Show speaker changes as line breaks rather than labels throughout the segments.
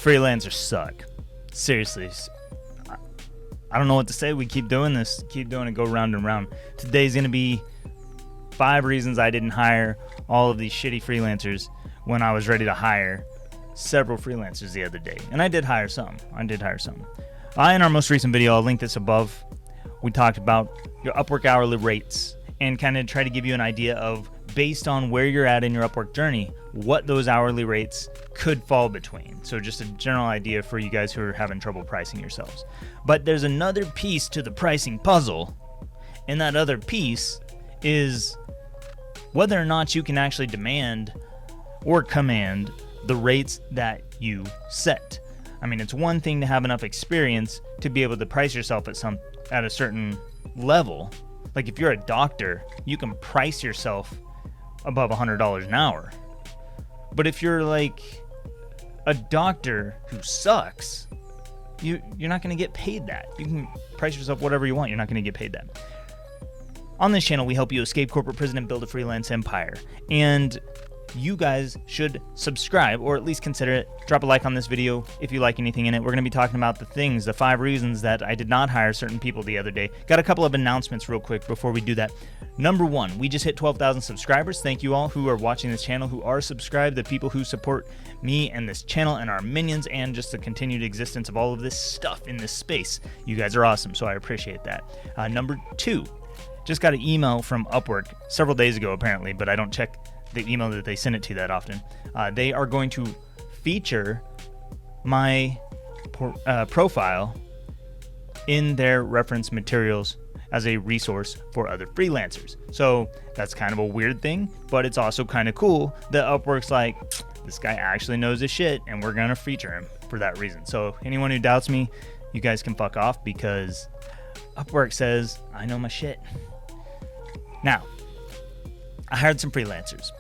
freelancers suck. Seriously. I don't know what to say. We keep doing this. Keep doing it. Go round and round. Today's going to be 5 reasons I didn't hire all of these shitty freelancers when I was ready to hire several freelancers the other day. And I did hire some. In our most recent video, I'll link this above, we talked about your Upwork hourly rates and kind of try to give you an idea of, based on where you're at in your Upwork journey, what those hourly rates could fall between. So just a general idea for you guys who are having trouble pricing yourselves. But there's another piece to the pricing puzzle, and that other piece is whether or not you can actually demand or command the rates that you set. I mean, it's one thing to have enough experience to be able to price yourself at a certain level. Like if you're a doctor, you can price yourself above $100 an hour. But if you're like a doctor who sucks, you're not going to get paid that. You can price yourself whatever you want. You're not going to get paid that. On this channel, we help you escape corporate prison and build a freelance empire. And you guys should subscribe, or at least consider it. Drop a like on this video if you like anything in it. We're going to be talking about the 5 reasons that I did not hire certain people the other day. Got a couple of announcements real quick before we do that. Number 1, we just hit 12,000 subscribers. Thank you all who are watching this channel, who are subscribed, the people who support me and this channel and our minions, and just the continued existence of all of this stuff in this space. You guys are awesome, so I appreciate that. Number 2, just got an email from Upwork several days ago apparently, but I don't check the email that they send it to that often. They are going to feature my profile in their reference materials as a resource for other freelancers. So that's kind of a weird thing, but it's also kind of cool that Upwork's like, this guy actually knows his shit and we're gonna feature him for that reason. So anyone who doubts me, you guys can fuck off, because Upwork says I know my shit. Now, I hired some freelancers.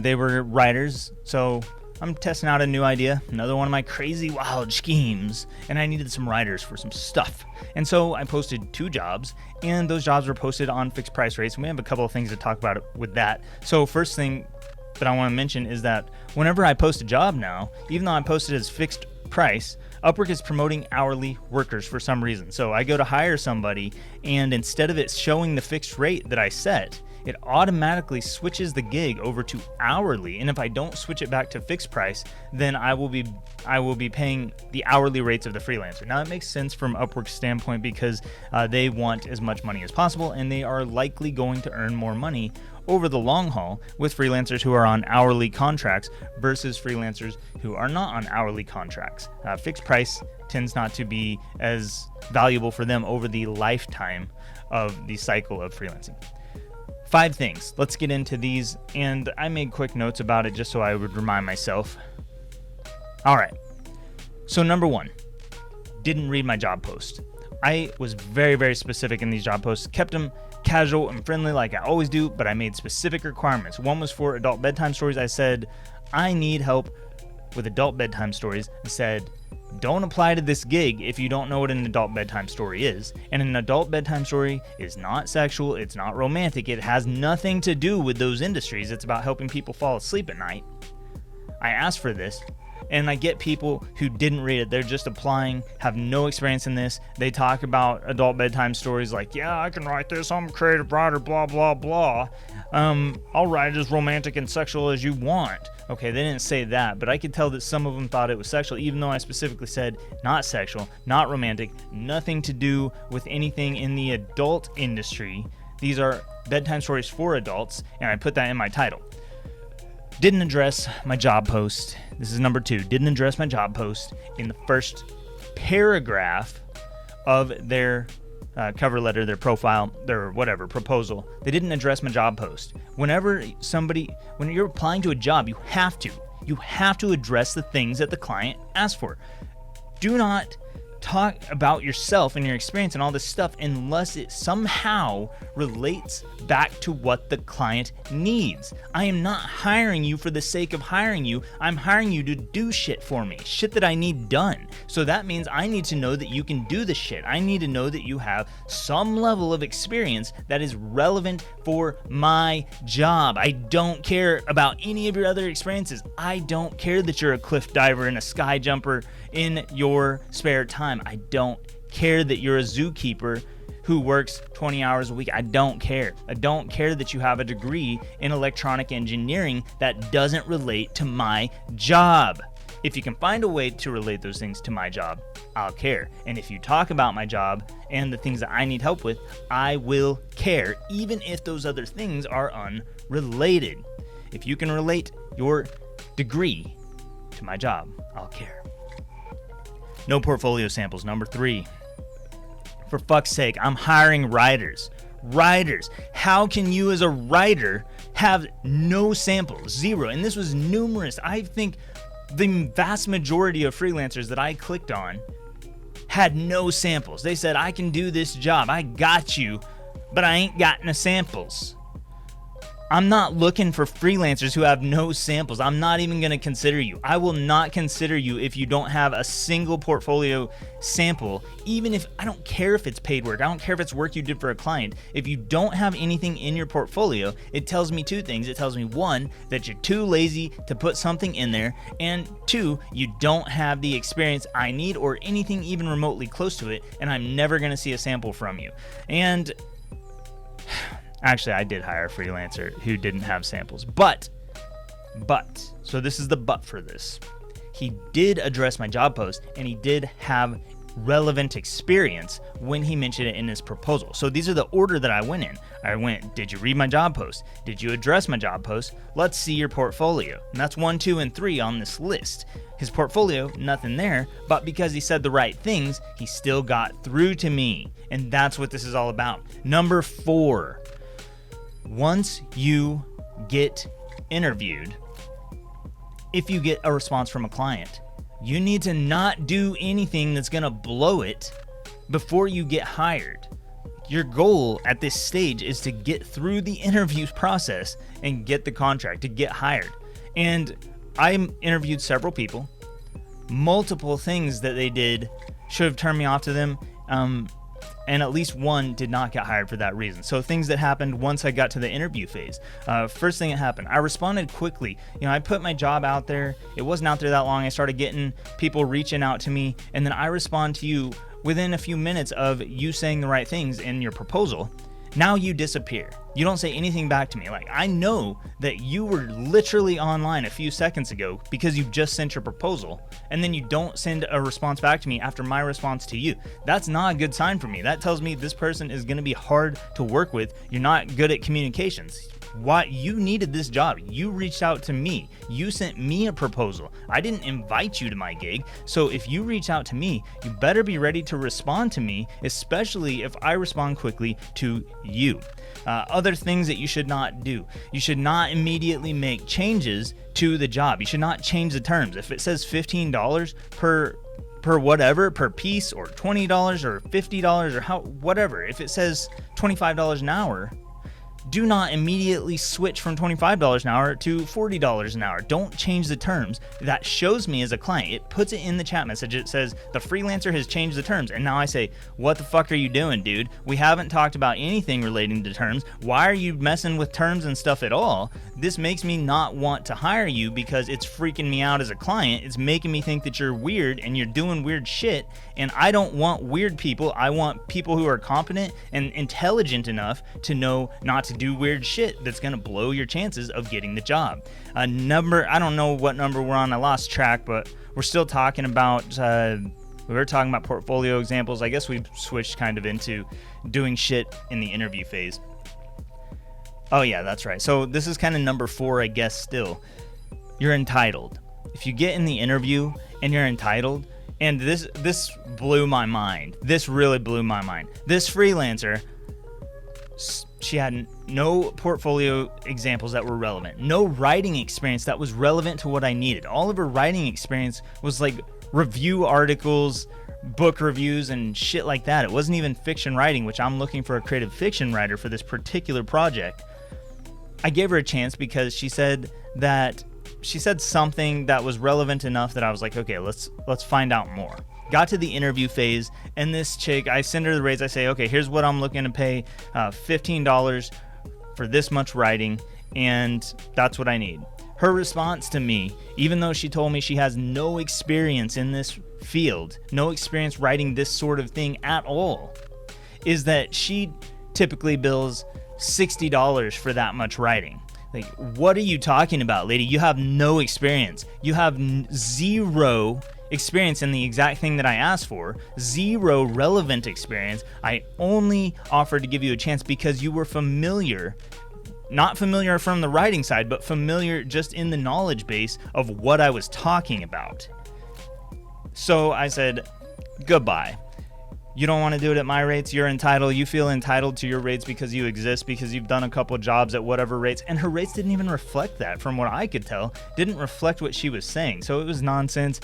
They were writers, so I'm testing out a new idea, another one of my crazy wild schemes, and I needed some writers for some stuff. And so I posted 2 jobs, and those jobs were posted on fixed price rates, and we have a couple of things to talk about with that. So first thing that I want to mention is that whenever I post a job now, even though I posted as fixed price, Upwork is promoting hourly workers for some reason. So I go to hire somebody, and instead of it showing the fixed rate that I set, it automatically switches the gig over to hourly. And if I don't switch it back to fixed price, then I will be paying the hourly rates of the freelancer. Now it makes sense from Upwork's standpoint, because they want as much money as possible, and they are likely going to earn more money over the long haul with freelancers who are on hourly contracts versus freelancers who are not on hourly contracts. Fixed price tends not to be as valuable for them over the lifetime of the cycle of freelancing. 5 things. Let's get into these, and I made quick notes about it just so I would remind myself. All right. So number 1, didn't read my job post. I was very, very specific in these job posts, kept them casual and friendly like I always do, but I made specific requirements. One was for adult bedtime stories. I said, I need help with adult bedtime stories. I said, don't apply to this gig if you don't know what an adult bedtime story is. And an adult bedtime story is not sexual, it's not romantic, it has nothing to do with those industries. It's about helping people fall asleep at night. I asked for this, and I get people who didn't read it. They're just applying, have no experience in this. They talk about adult bedtime stories like, yeah, I can write this, I'm a creative writer, blah, blah, blah. I'll write it as romantic and sexual as you want. Okay, they didn't say that, but I could tell that some of them thought it was sexual, even though I specifically said not sexual, not romantic, nothing to do with anything in the adult industry. These are bedtime stories for adults, and I put that in my title. Didn't address my job post. This is number 2. Didn't address my job post in the first paragraph of their cover letter, their profile, their whatever, proposal. They didn't address my job post. When you're applying to a job, you have to address the things that the client asks for. Do not talk about yourself and your experience and all this stuff unless it somehow relates back to what the client needs. I am not hiring you for the sake of hiring you. I'm hiring you to do shit for me, shit that I need done. So that means I need to know that you can do the shit. I need to know that you have some level of experience that is relevant for my job. I don't care about any of your other experiences. I don't care that you're a cliff diver and a sky jumper in your spare time. I don't care that you're a zookeeper who works 20 hours a week. I don't care. I don't care that you have a degree in electronic engineering that doesn't relate to my job. If you can find a way to relate those things to my job, I'll care. And if you talk about my job and the things that I need help with, I will care, even if those other things are unrelated. If you can relate your degree to my job, I'll care. No portfolio samples. Number 3. For fuck's sake, I'm hiring writers. Writers. How can you as a writer have no samples? Zero. And this was numerous. I think the vast majority of freelancers that I clicked on had no samples. They said, I can do this job. I got you, but I ain't got no samples. I'm not looking for freelancers who have no samples. I'm not even going to consider you. I will not consider you if you don't have a single portfolio sample, even if I don't care if it's paid work. I don't care if it's work you did for a client. If you don't have anything in your portfolio, it tells me 2 things. It tells me 1, that you're too lazy to put something in there, and 2, you don't have the experience I need or anything even remotely close to it, and I'm never going to see a sample from you. And actually, I did hire a freelancer who didn't have samples, but, so this is the but for this. He did address my job post, and he did have relevant experience when he mentioned it in his proposal. So these are the order that I went in. I went, did you read my job post? Did you address my job post? Let's see your portfolio. And that's 1, 2, and 3 on this list. His portfolio, nothing there, but because he said the right things, he still got through to me. And that's what this is all about. Number 4. Once you get interviewed, if you get a response from a client, you need to not do anything that's going to blow it before you get hired. Your goal at this stage is to get through the interview process and get the contract, to get hired. And I interviewed several people. Multiple things that they did should have turned me off to them. And at least one did not get hired for that reason. So things that happened once I got to the interview phase. First thing that happened, I responded quickly. I put my job out there. It wasn't out there that long. I started getting people reaching out to me, and then I respond to you within a few minutes of you saying the right things in your proposal. Now you disappear. You don't say anything back to me. Like, I know that you were literally online a few seconds ago because you just sent your proposal, and then you don't send a response back to me after my response to you. That's not a good sign for me. That tells me this person is going to be hard to work with. You're not good at communications. Why you needed this job? You reached out to me. You sent me a proposal. I didn't invite you to my gig. So if you reach out to me, you better be ready to respond to me, especially if I respond quickly to you. Other things that you should not do. You should not immediately make changes to the job. You should not change the terms. If it says $15 per whatever, per piece, or $20 or $50 or whatever, if it says $25 an hour, do not immediately switch from $25 an hour to $40 an hour. Don't change the terms. That shows me as a client. It puts it in the chat message. It says, the freelancer has changed the terms. And now I say, what the fuck are you doing, dude? We haven't talked about anything relating to terms. Why are you messing with terms and stuff at all? This makes me not want to hire you because it's freaking me out as a client. It's making me think that you're weird and you're doing weird shit. And I don't want weird people. I want people who are competent and intelligent enough to know not to do weird shit that's going to blow your chances of getting the job. I don't know what number we're on. I lost track, but we're still talking about, we were talking about portfolio examples. I guess we've switched kind of into doing shit in the interview phase. Oh yeah, that's right. So this is kind of number 4, I guess, still. You're entitled. If you get in the interview and you're entitled, and this blew my mind. This really blew my mind. This freelancer, she had no portfolio examples that were relevant, no writing experience that was relevant to what I needed. All of her writing experience was like review articles, book reviews and shit like that. It wasn't even fiction writing, which I'm looking for a creative fiction writer for this particular project. I gave her a chance because she said something that was relevant enough that I was like, okay, let's find out more. Got to the interview phase, and this chick, I send her the rates. I say, okay, here's what I'm looking to pay, $15 for this much writing, and that's what I need. Her response to me, even though she told me she has no experience in this field, no experience writing this sort of thing at all, is that she typically bills $60 for that much writing. Like, what are you talking about, lady? You have no experience. You have zero experience in the exact thing that I asked for. Zero relevant experience. I only offered to give you a chance because you were familiar. Not familiar from the writing side, but familiar just in the knowledge base of what I was talking about. So I said, goodbye. You don't want to do it at my rates. You're entitled. You feel entitled to your rates because you exist, because you've done a couple jobs at whatever rates. And her rates didn't even reflect that, from what I could tell. Didn't reflect what she was saying. So it was nonsense.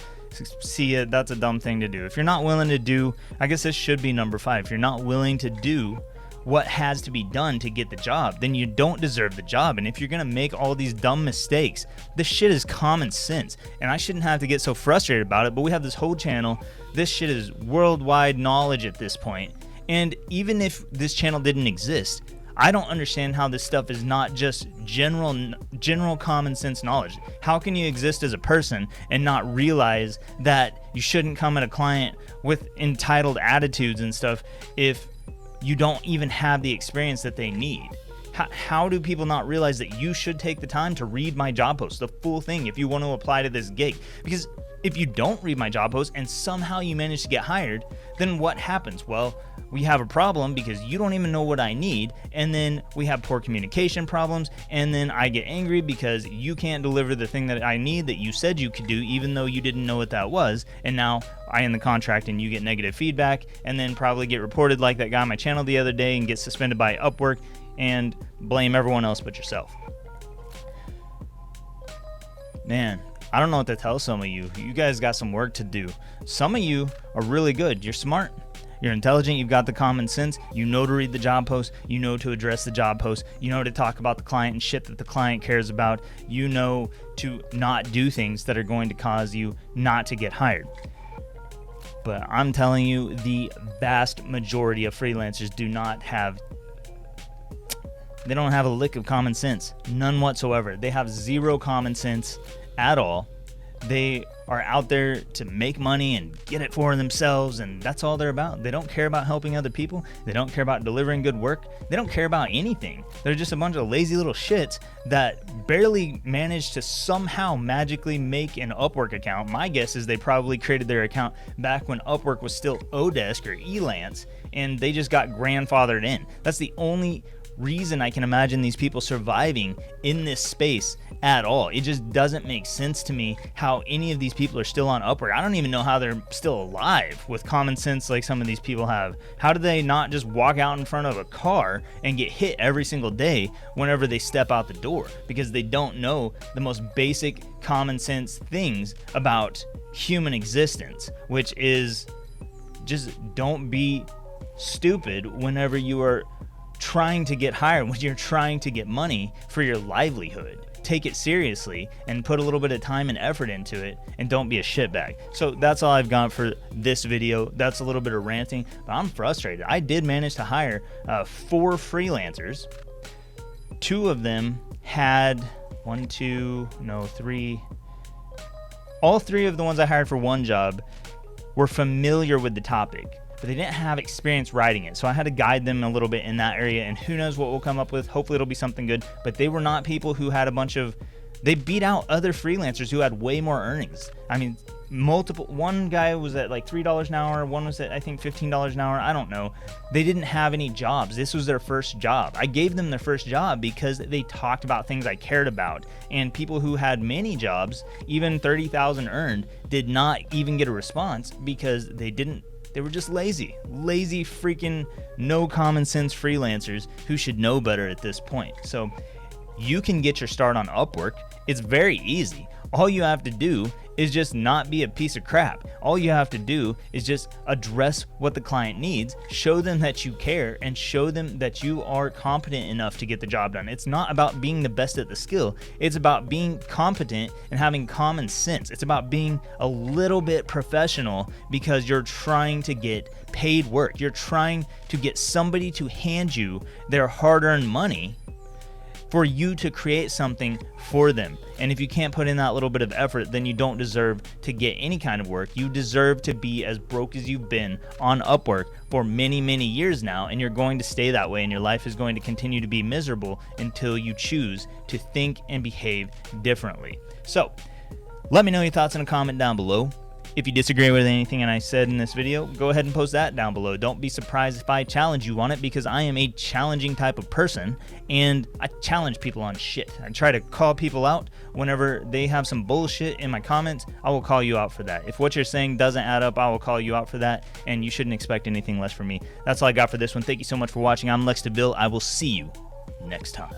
See, that's a dumb thing to do. If you're not willing to do, I guess this should be number 5. If you're not willing to do what has to be done to get the job, then you don't deserve the job. And if you're gonna make all these dumb mistakes, this shit is common sense, and I shouldn't have to get so frustrated about it, but we have this whole channel. This shit is worldwide knowledge at this point, and even if this channel didn't exist, I don't understand how this stuff is not just general common sense knowledge. How can you exist as a person and not realize that you shouldn't come at a client with entitled attitudes and stuff if you don't even have the experience that they need? How do people not realize that you should take the time to read my job post, the full thing, if you want to apply to this gig? Because if you don't read my job post and somehow you manage to get hired, then what happens? Well, we have a problem because you don't even know what I need, and then we have poor communication problems, and then I get angry because you can't deliver the thing that I need that you said you could do, even though you didn't know what that was, and now I end the contract and you get negative feedback, and then probably get reported like that guy on my channel the other day and get suspended by Upwork and blame everyone else but yourself. Man, I don't know what to tell some of you. You guys got some work to do. Some of you are really good. You're smart. You're intelligent. You've got the common sense. You know to read the job post. You know to address the job post. You know to talk about the client and shit that the client cares about. You know to not do things that are going to cause you not to get hired. But I'm telling you, the vast majority of freelancers they don't have a lick of common sense. None whatsoever. They have zero common sense at all. They are out there to make money and get it for themselves, and that's all they're about. They don't care about helping other people. They don't care about delivering good work. They don't care about anything. They're just a bunch of lazy little shits that barely manage to somehow magically make an Upwork account. My guess is they probably created their account back when Upwork was still Odesk or Elance, and they just got grandfathered in. That's the only reason I can imagine these people surviving in this space at all. It just doesn't make sense to me how any of these people are still on Upwork. I don't even know how they're still alive with common sense like some of these people have. How do they not just walk out in front of a car and get hit every single day whenever they step out the door? Because they don't know the most basic common sense things about human existence, which is just don't be stupid whenever you are trying to get hired, when you're trying to get money for your livelihood. Take it seriously and put a little bit of time and effort into it, and don't be a shitbag. So that's all I've got for this video. That's a little bit of ranting, but I'm frustrated. I did manage to hire 4 freelancers. 2 of them had 3. All 3 of the ones I hired for one job were familiar with the topic, but they didn't have experience writing it. So I had to guide them a little bit in that area, and who knows what we'll come up with. Hopefully it'll be something good, but they were not people who had they beat out other freelancers who had way more earnings. I mean, one guy was at like $3 an hour, one was at I think $15 an hour, I don't know. They didn't have any jobs. This was their first job. I gave them their first job because they talked about things I cared about, and people who had many jobs, even 30,000 earned, did not even get a response because they were just lazy freaking no common sense freelancers who should know better at this point. So you can get your start on Upwork. It's very easy. All you have to do is just not be a piece of crap. All you have to do is just address what the client needs, show them that you care, and show them that you are competent enough to get the job done. It's not about being the best at the skill. It's about being competent and having common sense. It's about being a little bit professional because you're trying to get paid work. You're trying to get somebody to hand you their hard-earned money for you to create something for them. And if you can't put in that little bit of effort, then you don't deserve to get any kind of work. You deserve to be as broke as you've been on Upwork for many, many years now, and you're going to stay that way, and your life is going to continue to be miserable until you choose to think and behave differently. So, let me know your thoughts in a comment down below. If you disagree with anything I said in this video, go ahead and post that down below. Don't be surprised if I challenge you on it, because I am a challenging type of person, and I challenge people on shit. I try to call people out whenever they have some bullshit in my comments. I will call you out for that. If what you're saying doesn't add up, I will call you out for that, and you shouldn't expect anything less from me. That's all I got for this one. Thank you so much for watching. I'm Lex DeVille. I will see you next time.